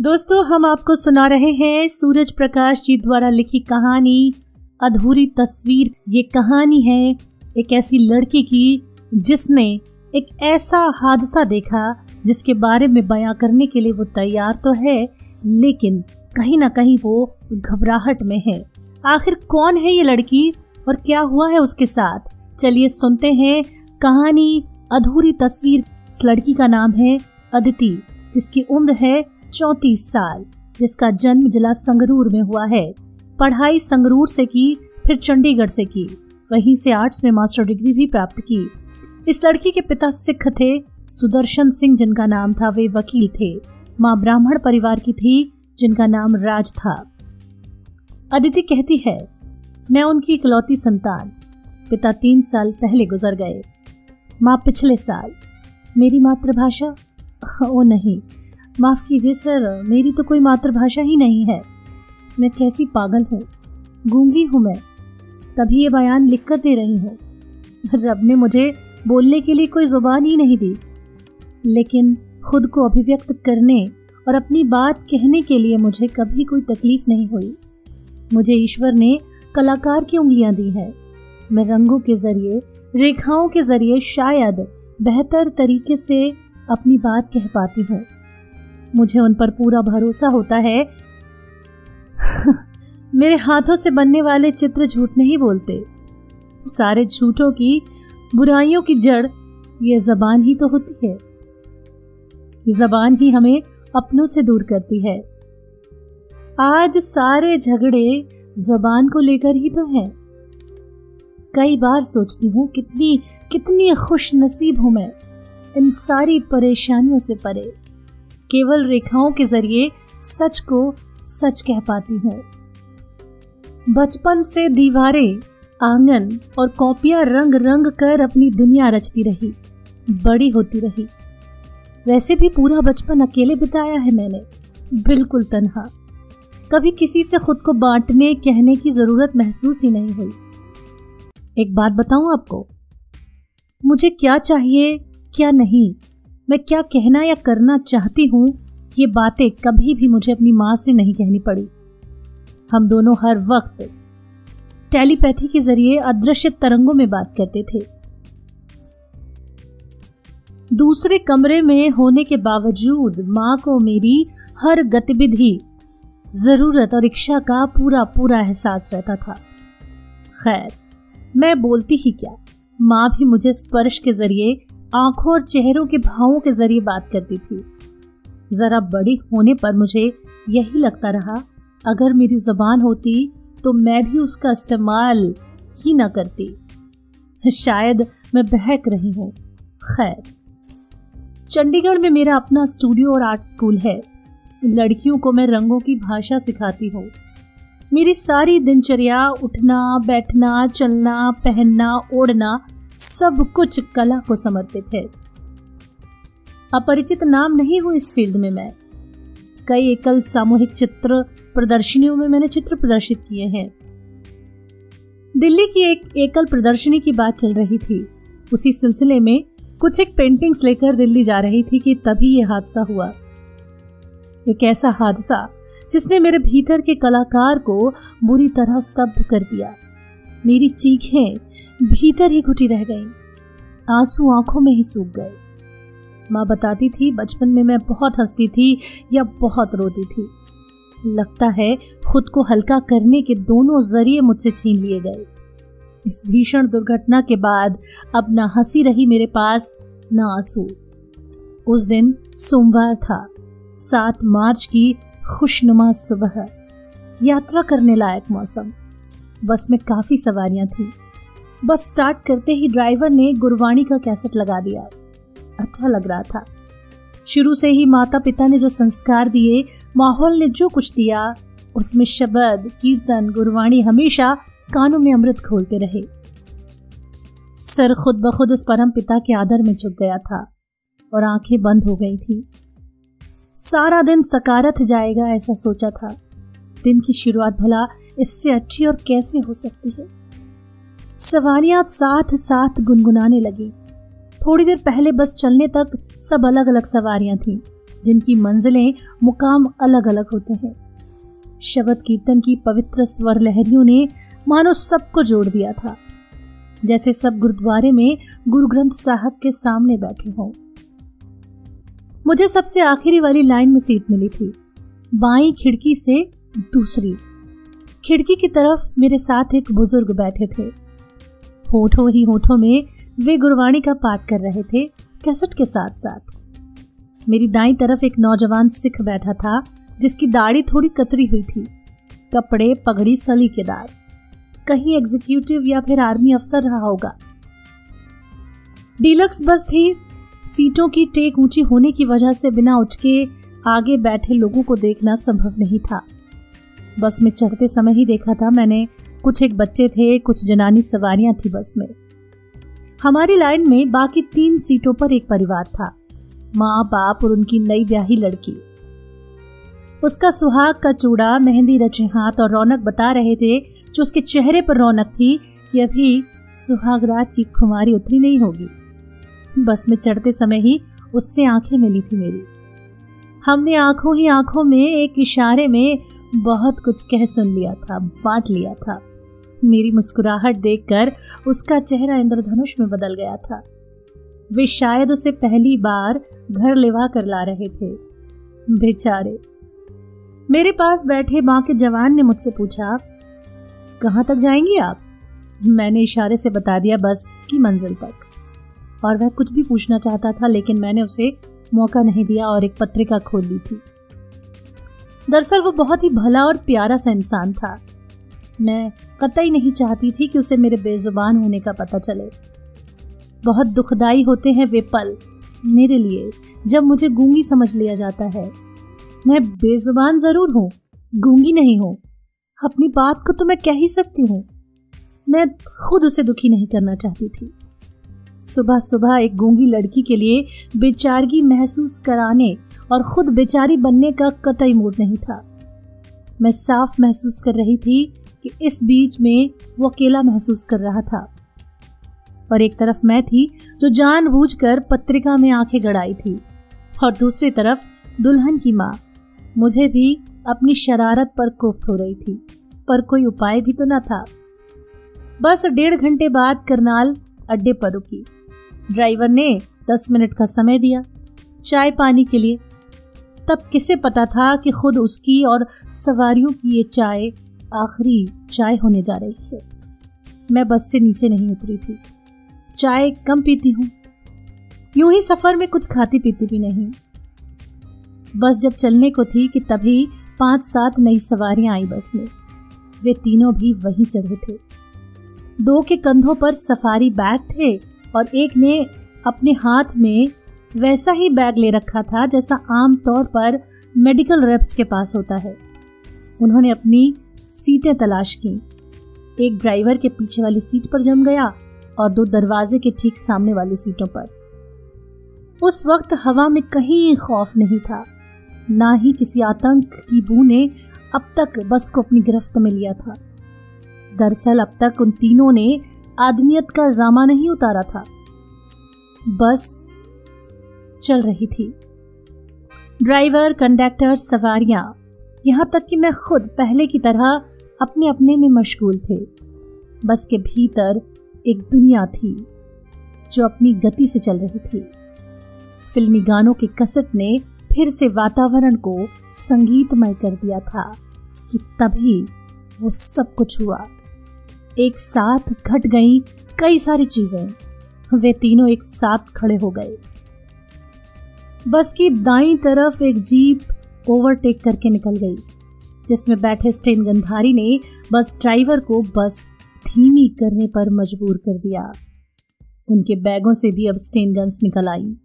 दोस्तों, हम आपको सुना रहे हैं सूरज प्रकाश जी द्वारा लिखी कहानी अधूरी तस्वीर। ये कहानी है एक ऐसी लड़की की जिसने एक ऐसा हादसा देखा जिसके बारे में बयां करने के लिए वो तैयार तो है, लेकिन कहीं ना कहीं वो घबराहट में है। आखिर कौन है ये लड़की और क्या हुआ है उसके साथ? चलिए सुनते हैं कहानी अधूरी तस्वीर। इस लड़की का नाम है अदिति, जिसकी उम्र है 34 साल, जिसका जन्म जिला संगरूर में हुआ है। पढ़ाई संगरूर से की, फिर चंडीगढ़ से की, वहीं से आर्ट्स में मास्टर डिग्री भी प्राप्त की। इस लड़की के पिता सिख थे, सुदर्शन सिंह जिनका नाम था, वे वकील थे। माँ ब्राह्मण परिवार की थी जिनका नाम राज था। अदिति कहती है, मैं उनकी इकलौती संतान। पिता 3 साल पहले गुजर गए, माँ पिछले साल। मेरी मातृभाषा? ओ नहीं, माफ कीजिए सर, मेरी तो कोई मातृभाषा ही नहीं है। मैं कैसी पागल हूँ, गूंगी हूँ मैं, तभी ये बयान लिख कर दे रही हूँ। रब ने मुझे बोलने के लिए कोई जुबान ही नहीं दी, लेकिन खुद को अभिव्यक्त करने और अपनी बात कहने के लिए मुझे कभी कोई तकलीफ नहीं हुई। मुझे ईश्वर ने कलाकार की उंगलियां दी हैं। मैं रंगों के जरिए, रेखाओं के जरिए शायद बेहतर तरीके से अपनी बात कह पाती हूँ। मुझे उन पर पूरा भरोसा होता है। मेरे हाथों से बनने वाले चित्र झूठ नहीं बोलते। सारे झूठों की, बुराइयों की जड़ ये जबान ही तो होती है। ये जबान ही हमें अपनों से दूर करती है। आज सारे झगड़े जबान को लेकर ही तो हैं। कई बार सोचती हूँ कितनी खुश नसीब हूँ मैं, इन सारी परेशानियों से परे। केवल रेखाओं के जरिए सच को सच कह पाती हूँ। बचपन से दीवारें, आंगन और कॉपियां रंग रंग कर अपनी दुनिया रचती रही, बड़ी होती रही। वैसे भी पूरा बचपन अकेले बिताया है मैंने, बिल्कुल तन्हा। कभी किसी से खुद को बांटने कहने की जरूरत महसूस ही नहीं हुई। एक बात बताऊं आपको, मुझे क्या चाहिए क्या नहीं, मैं क्या कहना या करना चाहती हूँ, ये बातें कभी भी मुझे अपनी माँ से नहीं कहनी पड़ी। हम दोनों हर वक्त टेलीपैथी के जरिए अदृश्य तरंगों में बात करते थे। दूसरे कमरे में होने के बावजूद माँ को मेरी हर गतिविधि, जरूरत और इच्छा का पूरा पूरा एहसास रहता था। खैर, मैं बोलती ही क्या, माँ भी मुझे स्पर्श के जरिए, आंखों और चेहरों के भावों के जरिए बात करती थी। जरा बड़ी होने पर मुझे यही लगता रहा, अगर मेरी जुबान होती तो मैं भी उसका इस्तेमाल ही ना करती। शायद मैं बहक रही हूँ। खैर, चंडीगढ़ में मेरा अपना स्टूडियो और आर्ट स्कूल है। लड़कियों को मैं रंगों की भाषा सिखाती हूँ। मेरी सारी दिनचर्या उठना, बैठना, चलना, पहनना, ओढ़ना, सब कुछ कला को समर्पित है। अपरिचित नाम नहीं हूँ इस फील्ड में मैं। कई एकल सामूहिक चित्र प्रदर्शनियों में मैंने चित्र प्रदर्शित किए हैं। दिल्ली की एक एकल प्रदर्शनी की बात चल रही थी। उसी सिलसिले में कुछ एक पेंटिंग्स लेकर दिल्ली जा रही थी कि तभी ये हादसा हुआ। एक ऐसा हादसा जिसने मेरे भीतर के कलाकार को बुरी तरह स्तब्ध कर दिया। मेरी चीखें भीतर ही घुटी रह गईं, आंसू आंखों में ही सूख गए। माँ बताती थी, बचपन में मैं बहुत हंसती थी या बहुत रोती थी। लगता है खुद को हल्का करने के दोनों जरिए मुझसे छीन लिए गए। इस भीषण दुर्घटना के बाद अब ना हंसी रही मेरे पास, ना आंसू। उस दिन सोमवार था, 7 मार्च की खुशनुमा सुबह, यात्रा करने लायक मौसम। बस में काफी सवारियां थीं। बस स्टार्ट करते ही ड्राइवर ने गुरबाणी का कैसेट लगा दिया। अच्छा लग रहा था। शुरू से ही माता पिता ने जो संस्कार दिए, माहौल ने जो कुछ दिया, उसमें शब्द, कीर्तन, गुरबाणी हमेशा कानों में अमृत घोलते रहे। सर खुद ब खुद उस परम पिता के आदर में झुक गया था और आंखें बंद हो गई थी। सारा दिन सकारत जाएगा ऐसा सोचा था। दिन की शुरुआत भला इससे अच्छी और कैसे हो सकती है। सवारियां साथ साथ गुनगुनाने लगी। थोड़ी देर पहले बस चलने तक सब अलग अलग सवारियां थीं। जिनकी मंजिलें मुकाम अलग अलग होते हैं। शब्द कीर्तन की पवित्र स्वर लहरियों ने मानो सबको जोड़ दिया था, जैसे सब गुरुद्वारे में गुरु ग्रंथ साहब के सामने बैठे हों। मुझे सबसे आखिरी वाली लाइन में सीट मिली थी, बाईं खिड़की से दूसरी। खिड़की की तरफ मेरे साथ एक बुजुर्ग बैठे थे। होठों ही होठों में वे गुरबाणी का पाठ कर रहे थे, कैसेट के साथ साथ। मेरी दाईं तरफ एक नौजवान सिख बैठा था, जिसकी दाढ़ी थोड़ी कतरी हुई थी, कपड़े पगड़ी सलीकेदार, कहीं एग्जीक्यूटिव या फिर आर्मी अफसर रहा होगा। डीलक्स बस थी। सीटों की टेक ऊंची होने की वजह से बिना उठके आगे बैठे लोगों को देखना संभव नहीं था। बस में चढ़ते समय ही देखा था मैंने, कुछ एक बच्चे थे, कुछ जनानी सवारियां थी बस में। हमारी लाइन में बाकी 3 सीटों पर एक परिवार था, माँ बाप और उनकी नई ब्याही लड़की। उसका सुहाग का चूड़ा, मेहंदी रचे हाथ और रौनक बता रहे थे, जो उसके चेहरे पर रौनक थी कि अभी सुहाग रात की खुमारी उतरी नहीं होगी। बस में चढ़ते समय ही उससे आंखें मिली थी मेरी। हमने आंखों ही आंखों में एक इशारे में बहुत कुछ कह सुन लिया था, बांट लिया था। मेरी मुस्कुराहट देखकर उसका चेहरा इंद्रधनुष में बदल गया था। वे शायद उसे पहली बार घर लेवा कर ला रहे थे। बेचारे। मेरे पास बैठे माँ के जवान ने मुझसे पूछा, कहाँ तक जाएंगी आप? मैंने इशारे से बता दिया, बस की मंजिल तक। और वह कुछ भी पूछना चाहता था, लेकिन मैंने उसे मौका नहीं दिया और एक पत्रिका खोल ली थी। दरअसल वो बहुत ही भला और प्यारा सा इंसान था। मैं कतई नहीं चाहती थी कि उसे मेरे बेजुबान होने का पता चले। बहुत दुखदाई होते हैं वे पल मेरे लिए, जब मुझे गूंगी समझ लिया जाता है। मैं बेजुबान जरूर हूँ, गूंगी नहीं हूँ। अपनी बात को तो मैं कह ही सकती हूँ। मैं खुद उसे दुखी नहीं करना चाहती थी। सुबह सुबह एक गूंगी लड़की के लिए बेचारगी महसूस कराने और खुद बेचारी बनने का कतई मूड नहीं था। मैं साफ महसूस कर रही थी कि इस बीच में वो अकेला महसूस कर रहा था, और एक तरफ मैं थी जो जानबूझकर पत्रिका में आंखें गड़ाई थी, और दूसरी तरफ दुल्हन की माँ मुझे भी अपनी शरारत पर कोफ्त हो रही थी, पर कोई उपाय भी तो न था। बस 1.5 घंटे बाद करनाल अड्डे पर रुकी। ड्राइवर ने 10 मिनट का समय दिया चाय पानी के लिए। तब किसे पता था कि खुद उसकी और सवारियों की ये चाय आखिरी चाय होने जा रही है। मैं बस से नीचे नहीं उतरी थी। चाय कम पीती हूँ, यूं ही सफर में कुछ खाती पीती भी नहीं। बस जब चलने को थी कि तभी 5-7 नई सवारियां आई बस में। वे तीनों भी वहीं चढ़े थे। 2 के कंधों पर सफारी बैग थे और एक ने अपने हाथ में वैसा ही बैग ले रखा था जैसा आम तौर पर मेडिकल रेप्स के पास होता है। उन्होंने अपनी सीटें तलाश की। एक ड्राइवर के पीछे वाली सीट पर जम गया और 2 दरवाजे के ठीक सामने वाली सीटों पर। उस वक्त हवा में कहीं खौफ नहीं था, ना ही किसी आतंक की बू ने अब तक बस को अपनी गिरफ्त में लिया था। दरअसल अब तक उन तीनों ने आदमियत का जामा नहीं उतारा था। बस चल रही थी। ड्राइवर, कंडक्टर, सवारियां, यहां तक कि मैं खुद पहले की तरह अपने अपने में मशगूल थे। बस के भीतर एक दुनिया थी जो अपनी गति से चल रही थी। फिल्मी गानों के कैसेट ने फिर से वातावरण को संगीतमय कर दिया था कि तभी वो सब कुछ हुआ। एक साथ घट गई कई सारी चीजें। वे तीनों एक साथ खड़े हो गए। बस की दाईं तरफ एक जीप ओवरटेक करके निकल गई, जिसमें बैठे स्टेन गंधारी ने बस ड्राइवर को बस धीमी करने पर मजबूर कर दिया। उनके बैगों से भी अब स्टेन गन्स निकल आई।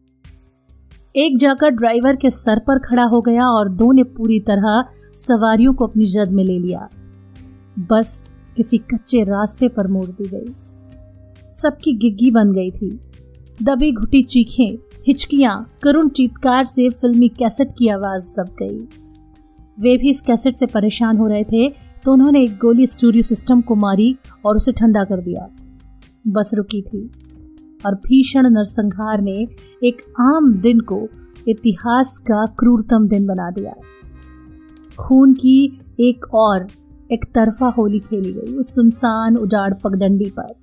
एक जाकर ड्राइवर के सर पर खड़ा हो गया और 2 ने पूरी तरह सवारियों को अपनी जद में ले लिया। बस किसी कच्चे रास्ते पर मोड़ दी गई। सबकी गिग्गी बन गई थी। दबी घुटी चीखें, हिचकियां, करुण चीत्कार से फिल्मी कैसेट की आवाज दब गई। वे भी इस कैसेट से परेशान हो रहे थे तो उन्होंने एक गोली स्टूडियो सिस्टम को मारी और उसे ठंडा कर दिया। बस रुकी थी और भीषण नरसंहार ने एक आम दिन को इतिहास का क्रूरतम दिन बना दिया। खून की एक तरफा होली खेली गई उस सुनसान उजाड़ पगडंडी पर।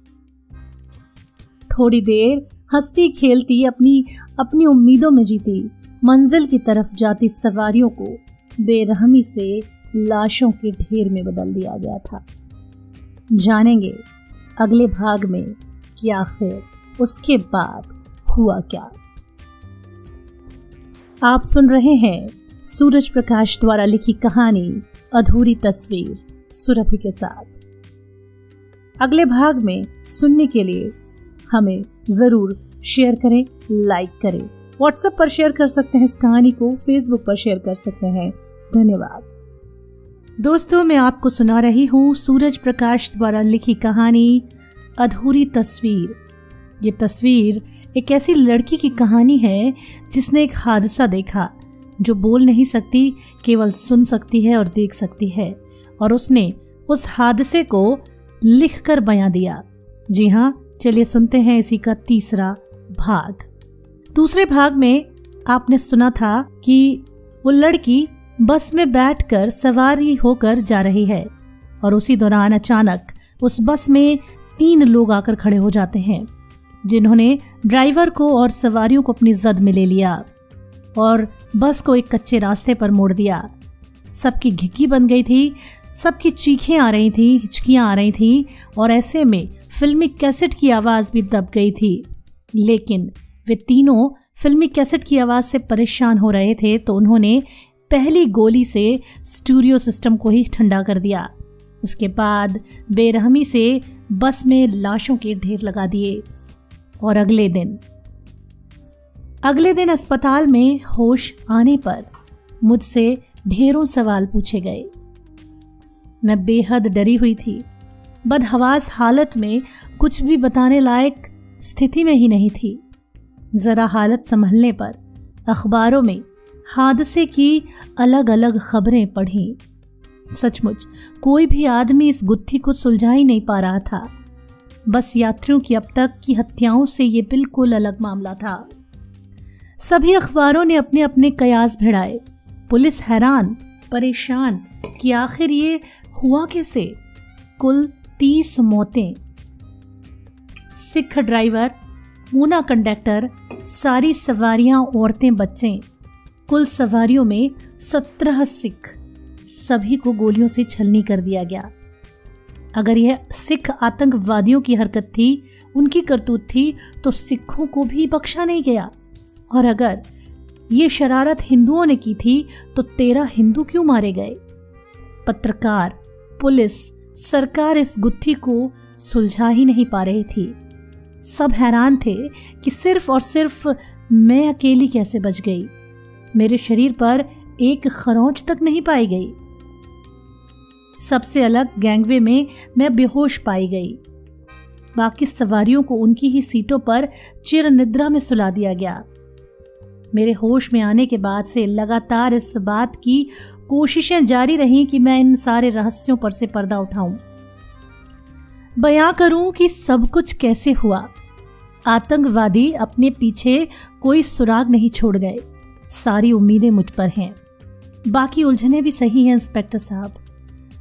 थोड़ी देर हंसती खेलती अपनी उम्मीदों में जीती मंजिल की तरफ जाती सवारियों को बेरहमी से लाशों के ढेर में बदल दिया गया था। जानेंगे अगले भाग में कि आखिर उसके बाद हुआ क्या। आप सुन रहे हैं सूरज प्रकाश द्वारा लिखी कहानी अधूरी तस्वीर सुरभि के साथ। अगले भाग में सुनने के लिए हमें जरूर शेयर करें, लाइक करें, व्हाट्सएप पर शेयर कर सकते हैं इस कहानी को, फेसबुक पर शेयर कर सकते हैं। धन्यवाद दोस्तों। मैं आपको सुना रही हूँ सूरज प्रकाश द्वारा लिखी कहानी अधूरी तस्वीर। ये तस्वीर एक ऐसी लड़की की कहानी है जिसने एक हादसा देखा, जो बोल नहीं सकती, केवल सुन सकती है और देख सकती है, और उसने उस हादसे को लिखकर बयां दिया। जी हाँ, चलिए सुनते हैं इसी का तीसरा भाग। दूसरे भाग में आपने सुना था कि वो लड़की बस में बैठकर सवारी होकर जा रही है और उसी दौरान अचानक उस बस में 3 लोग आकर खड़े हो जाते हैं, जिन्होंने ड्राइवर को और सवारियों को अपनी जद में ले लिया और बस को एक कच्चे रास्ते पर मोड़ दिया। सबकी घिक्की बन गई थी, सबकी चीखें आ रही थी, हिचकियां आ रही थी, और ऐसे में फिल्मी कैसेट की आवाज भी दब गई थी। लेकिन वे तीनों फिल्मी कैसेट की आवाज से परेशान हो रहे थे, तो उन्होंने पहली गोली से स्टूडियो सिस्टम को ही ठंडा कर दिया। उसके बाद बेरहमी से बस में लाशों के ढेर लगा दिए। और अगले दिन अस्पताल में होश आने पर मुझसे ढेरों सवाल पूछे गए। मैं बेहद डरी हुई थी, बदहवास हालत में कुछ भी बताने लायक स्थिति में ही नहीं थी। जरा हालत संभलने पर अखबारों में हादसे की अलग अलग खबरें पढ़ी। सचमुच कोई भी आदमी इस गुत्थी को सुलझा ही नहीं पा रहा था। बस यात्रियों की अब तक की हत्याओं से ये बिल्कुल अलग मामला था। सभी अखबारों ने अपने अपने कयास भिड़ाए। पुलिस हैरान परेशान कि आखिर ये हुआ कैसे। कुल 30 मौतें, सिख ड्राइवर, ऊना कंडक्टर, सारी सवारियां औरतें बच्चे, कुल सवारियों में 17 सिख, सभी को गोलियों से छलनी कर दिया गया। अगर यह सिख आतंकवादियों की हरकत थी, उनकी करतूत थी, तो सिखों को भी बख्शा नहीं गया। और अगर ये शरारत हिंदुओं ने की थी, तो 13 हिंदू क्यों मारे गए। पत्रकार, पुलिस, सरकार इस गुत्थी को सुलझा ही नहीं पा रही थी। सब हैरान थे कि सिर्फ और सिर्फ मैं अकेली कैसे बच गई। मेरे शरीर पर एक खरोंच तक नहीं पाई गई। सबसे अलग गैंगवे में मैं बेहोश पाई गई। बाकी सवारियों को उनकी ही सीटों पर चिर निद्रा में सुला दिया गया। मेरे होश में आने के बाद से लगातार इस बात की कोशिशें जारी रहीं कि मैं इन सारे रहस्यों पर से पर्दा उठाऊं, बयां करूं कि सब कुछ कैसे हुआ। आतंकवादी अपने पीछे कोई सुराग नहीं छोड़ गए। सारी उम्मीदें मुझ पर हैं। बाकी उलझने भी सही हैं इंस्पेक्टर साहब।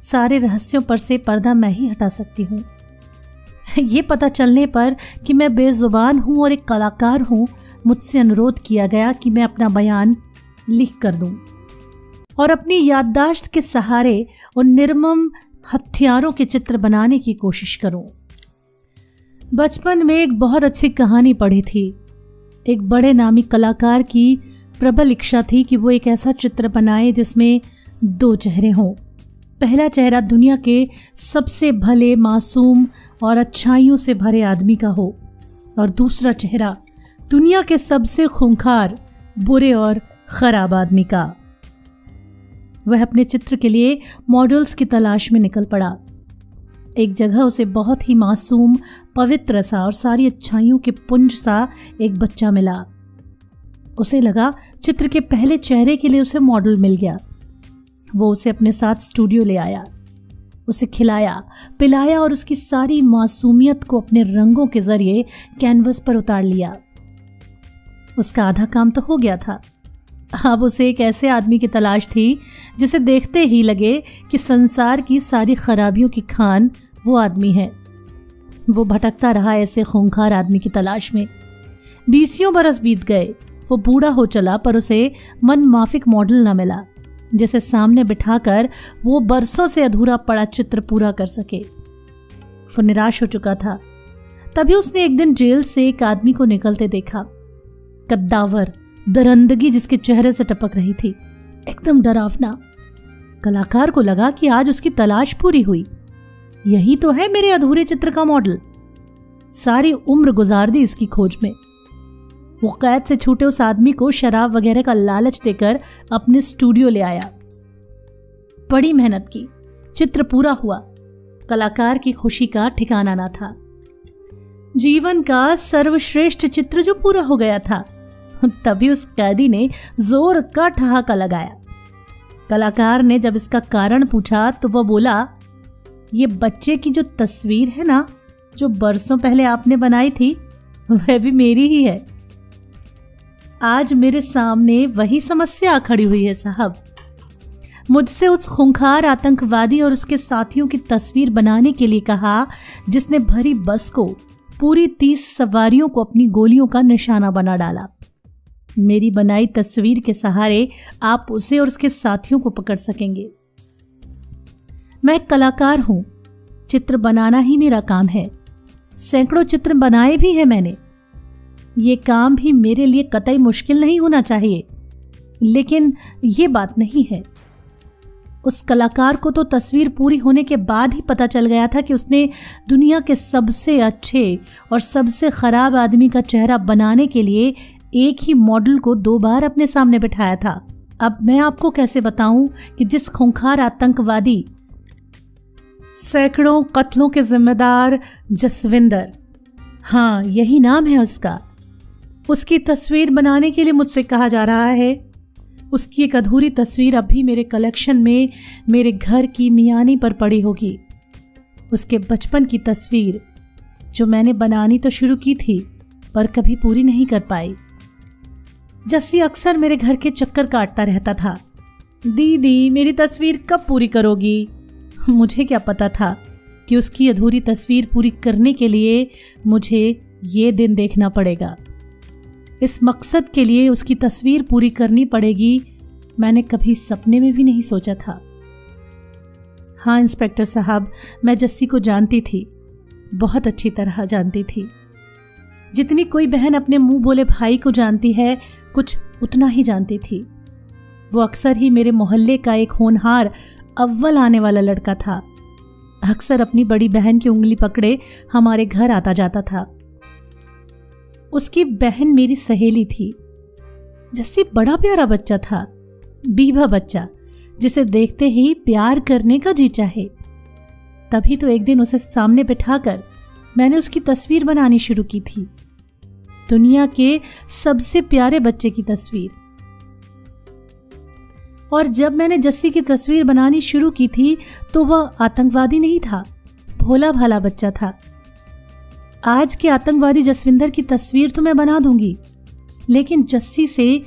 सारे रहस्यों पर से पर्दा मैं ही हटा सकती हूँ। ये पता चलने पर कि मैं बेजुबान हूँ और एक कलाकार हूँ, मुझसे अनुरोध किया गया कि मैं अपना बयान लिख कर दूं और अपनी याददाश्त के सहारे उन निर्मम हत्यारों के चित्र बनाने की कोशिश करूं। बचपन में एक बहुत अच्छी कहानी पढ़ी थी। एक बड़े नामी कलाकार की प्रबल इच्छा थी कि वो एक ऐसा चित्र बनाए जिसमें 2 चेहरे हों। पहला चेहरा दुनिया के सबसे भले, मासूम और अच्छाइयों से भरे आदमी का हो, और दूसरा चेहरा दुनिया के सबसे खूंखार, बुरे और खराब आदमी का। वह अपने चित्र के लिए मॉडल्स की तलाश में निकल पड़ा। एक जगह उसे बहुत ही मासूम, पवित्र सा और सारी अच्छाइयों के पुंज सा एक बच्चा मिला। उसे लगा चित्र के पहले चेहरे के लिए उसे मॉडल मिल गया। वो उसे अपने साथ स्टूडियो ले आया, उसे खिलाया पिलाया और उसकी सारी मासूमियत को अपने रंगों के जरिए कैनवस पर उतार लिया। उसका आधा काम तो हो गया था। अब उसे एक ऐसे आदमी की तलाश थी जिसे देखते ही लगे कि संसार की सारी खराबियों की खान वो आदमी है। वो भटकता रहा ऐसे खूंखार आदमी की तलाश में। 20 बरस बीत गए। वो बूढ़ा हो चला, पर उसे मन माफिक मॉडल न मिला जिसे सामने बिठाकर वो बरसों से अधूरा पड़ा चित्र पूरा कर सके। वो निराश हो चुका था। तभी उसने एक दिन जेल से एक आदमी को निकलते देखा। कद्दावर, दरंदगी जिसके चेहरे से टपक रही थी, एकदम डरावना। कलाकार को लगा कि आज उसकी तलाश पूरी हुई। यही तो है मेरे अधूरे चित्र का मॉडल। सारी उम्र गुजार दी इसकी खोज में। वो कैद से छूटे उस आदमी को शराब वगैरह का लालच देकर अपने स्टूडियो ले आया। बड़ी मेहनत की, चित्र पूरा हुआ। कलाकार की खुशी का ठिकाना ना था। जीवन का सर्वश्रेष्ठ चित्र जो पूरा हो गया था। तभी उस कैदी ने जोर का ठहाका लगाया। कलाकार ने जब इसका कारण पूछा तो वह बोला, ये बच्चे की जो तस्वीर है ना, जो बरसों पहले आपने बनाई थी, वह भी मेरी ही है। आज मेरे सामने वही समस्या खड़ी हुई है साहब। मुझसे उस खूंखार आतंकवादी और उसके साथियों की तस्वीर बनाने के लिए कहा जिसने भरी बस को, पूरी 30 सवारियों को अपनी गोलियों का निशाना बना डाला। मेरी बनाई तस्वीर के सहारे आप उसे और उसके साथियों को पकड़ सकेंगे। मैं एक कलाकार हूं, चित्र बनाना ही मेरा काम है। सैकड़ों चित्र बनाए भी हैं मैंने। ये काम भी मेरे लिए कतई मुश्किल नहीं होना चाहिए, लेकिन ये बात नहीं है। उस कलाकार को तो तस्वीर पूरी होने के बाद ही पता चल गया था कि उसने दुनिया के सबसे अच्छे और सबसे खराब आदमी का चेहरा बनाने के लिए एक ही मॉडल को 2 बार अपने सामने बिठाया था। अब मैं आपको कैसे बताऊं कि जिस खूंखार आतंकवादी, सैकड़ों कत्लों के जिम्मेदार जसविंदर, हाँ यही नाम है उसका, उसकी तस्वीर बनाने के लिए मुझसे कहा जा रहा है। उसकी एक अधूरी तस्वीर अभी मेरे कलेक्शन में मेरे घर की मियानी पर पड़ी होगी। उसके बचपन की तस्वीर जो मैंने बनानी तो शुरू की थी पर कभी पूरी नहीं कर पाई। जस्सी अक्सर मेरे घर के चक्कर काटता रहता था, दीदी मेरी तस्वीर कब पूरी करोगी? मुझे क्या पता था कि उसकी अधूरी तस्वीर पूरी करने के लिए मुझे ये दिन देखना पड़ेगा। इस मकसद के लिए उसकी तस्वीर पूरी करनी पड़ेगी, मैंने कभी सपने में भी नहीं सोचा था। हाँ इंस्पेक्टर साहब, मैं जस्सी को जानती थी, बहुत अच्छी तरह जानती थी। जितनी कोई बहन अपने मुंह बोले भाई को जानती है, कुछ उतना ही जानती थी। वो अक्सर ही मेरे मोहल्ले का एक होनहार अव्वल आने वाला लड़का था। अक्सर अपनी बड़ी बहन की उंगली पकड़े हमारे घर आता जाता था। उसकी बहन मेरी सहेली थी। जस्सी बड़ा प्यारा बच्चा था, बीबा बच्चा, जिसे देखते ही प्यार करने का जी चाहे। तभी तो एक दिन उसे सामने बिठाकर मैंने उसकी तस्वीर बनानी शुरू की थी, दुनिया के सबसे प्यारे बच्चे की तस्वीर। और जब मैंने जस्सी की तस्वीर बनानी शुरू की थी तो वह आतंकवादी नहीं था, भोला भाला बच्चा था। आज के आतंकवादी जसविंदर की तस्वीर तो मैं बना दूंगी, लेकिन जस्सी से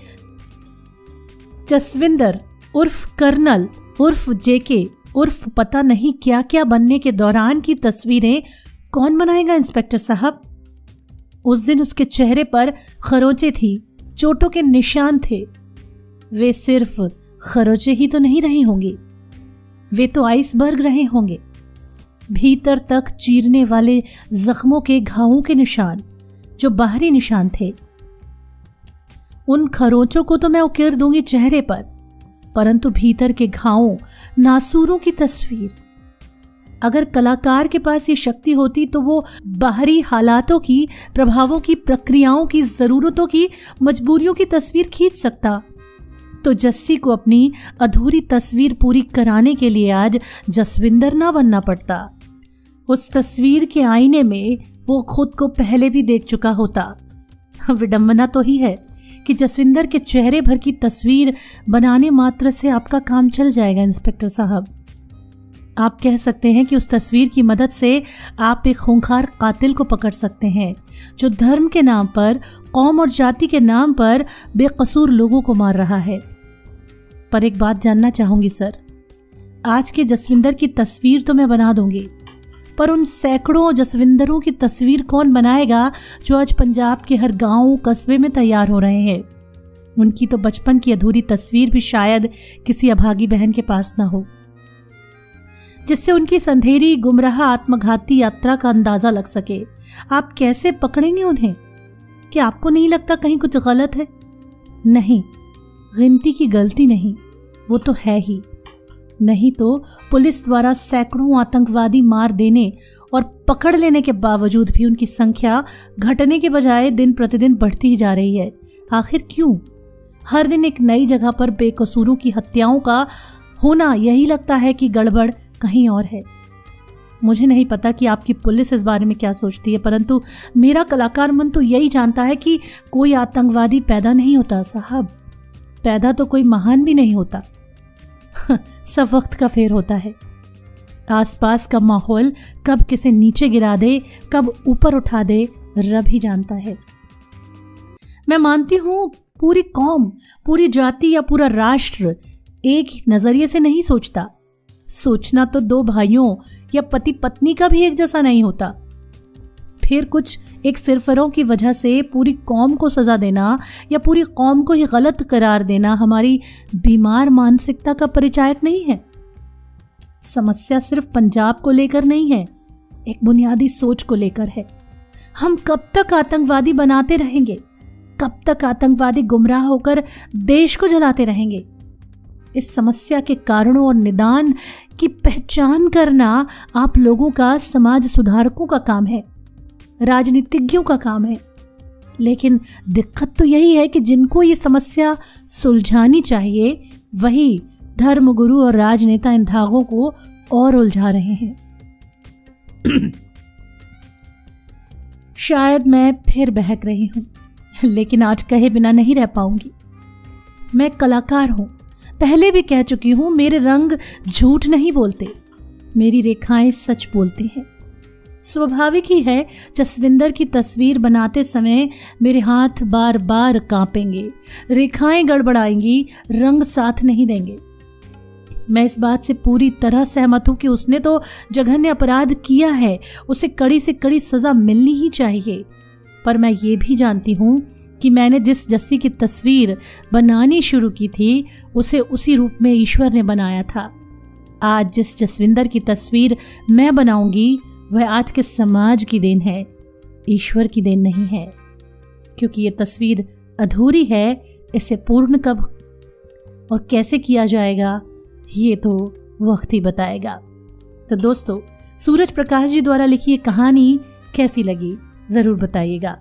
जसविंदर उर्फ कर्नल उर्फ जेके उर्फ पता नहीं क्या क्या बनने के दौरान की तस्वीरें कौन बनाएगा इंस्पेक्टर साहब? उस दिन उसके चेहरे पर खरोंचे थी, चोटों के निशान थे। वे सिर्फ खरोंचे ही तो नहीं रही होंगी, वे तो आइसबर्ग रहे होंगे, भीतर तक चीरने वाले जख्मों के घावों के निशान जो बाहरी निशान थे। उन खरोंचों को तो मैं उकेर दूंगी चेहरे पर, परंतु भीतर के घावों, नासूरों की तस्वीर, अगर कलाकार के पास ये शक्ति होती तो वो बाहरी हालातों की, प्रभावों की, प्रक्रियाओं की, जरूरतों की, मजबूरियों की तस्वीर खींच सकता। तो जस्सी को अपनी अधूरी तस्वीर पूरी कराने के लिए आज जसविंदर ना बनना पड़ता। उस तस्वीर के आईने में वो खुद को पहले भी देख चुका होता। विडंबना तो ही है कि जसविंदर के चेहरे भर की तस्वीर बनाने मात्र से आपका काम चल जाएगा इंस्पेक्टर साहब। आप कह सकते हैं कि उस तस्वीर की मदद से आप एक खूंखार कातिल को पकड़ सकते हैं जो धर्म के नाम पर, कौम और जाति के नाम पर बेकसूर लोगों को मार रहा है। पर एक बात जानना चाहूंगी सर, आज के जसविंदर की तस्वीर तो मैं बना दूंगी, पर उन सैकड़ों जसविंदरों की तस्वीर कौन बनाएगा जो आज पंजाब के हर गांव कस्बे में तैयार हो रहे हैं? उनकी तो बचपन की अधूरी तस्वीर भी शायद किसी अभागी बहन के पास ना हो, जिससे उनकी संधेरी गुमराह आत्मघाती यात्रा का अंदाजा लग सके। आप कैसे पकड़ेंगे उन्हें? क्या आपको नहीं लगता कहीं कुछ गलत है? नहीं, गिनती की गलती नहीं, वो तो है ही। नहीं तो पुलिस द्वारा सैकड़ों आतंकवादी मार देने और पकड़ लेने के बावजूद भी उनकी संख्या घटने के बजाय दिन प्रतिदिन बढ़ती ही जा रही है। आखिर क्यों? हर दिन एक नई जगह पर बेकसूरों की हत्याओं का होना यही लगता है कि गड़बड़ कहीं और है। मुझे नहीं पता कि आपकी पुलिस इस बारे में क्या सोचती है, परंतु मेरा कलाकार मन तो यही जानता है कि कोई आतंकवादी पैदा नहीं होता साहब। पैदा तो कोई महान भी नहीं होता, सब वक्त का फेर होता है। आसपास का माहौल कब किसे नीचे गिरा दे, कब ऊपर उठा दे, रब ही जानता है। मैं मानती हूं पूरी कौम, पूरी जाति या पूरा राष्ट्र एक नजरिए से नहीं सोचता। सोचना तो दो भाइयों या पति पत्नी का भी एक जैसा नहीं होता। फिर कुछ एक सिरफरों की वजह से पूरी कौम को सजा देना या पूरी कौम को ही गलत करार देना हमारी बीमार मानसिकता का परिचायक नहीं है। समस्या सिर्फ पंजाब को लेकर नहीं है, एक बुनियादी सोच को लेकर है। हम कब तक आतंकवादी बनाते रहेंगे? कब तक आतंकवादी गुमराह होकर देश को जलाते रहेंगे? इस समस्या के कारणों और निदान की पहचान करना आप लोगों का, समाज सुधारकों का काम है, राजनीतिज्ञों का काम है। लेकिन दिक्कत तो यही है कि जिनको ये समस्या सुलझानी चाहिए वही धर्मगुरु और राजनेता इन धागों को और उलझा रहे हैं। शायद मैं फिर बहक रही हूं, लेकिन आज कहे बिना नहीं रह पाऊंगी। मैं कलाकार हूं, पहले भी कह चुकी हूं, मेरे रंग झूठ नहीं बोलते, मेरी रेखाएं सच बोलती हैं। स्वाभाविक ही है जसविंदर की तस्वीर बनाते समय मेरे हाथ बार बार कांपेंगे, रेखाएं गड़बड़ाएंगी, रंग साथ नहीं देंगे। मैं इस बात से पूरी तरह सहमत हूं कि उसने तो जघन्य अपराध किया है, उसे कड़ी से कड़ी सजा मिलनी ही चाहिए। पर मैं ये भी जानती हूं कि मैंने जिस जस्सी की तस्वीर बनानी शुरू की थी उसे उसी रूप में ईश्वर ने बनाया था। आज जिस जसविंदर की तस्वीर मैं बनाऊंगी वह आज के समाज की देन है, ईश्वर की देन नहीं है। क्योंकि ये तस्वीर अधूरी है, इसे पूर्ण कब और कैसे किया जाएगा ये तो वक्त ही बताएगा। तो दोस्तों, सूरज प्रकाश जी द्वारा लिखी ये कहानी कैसी लगी जरूर बताइएगा।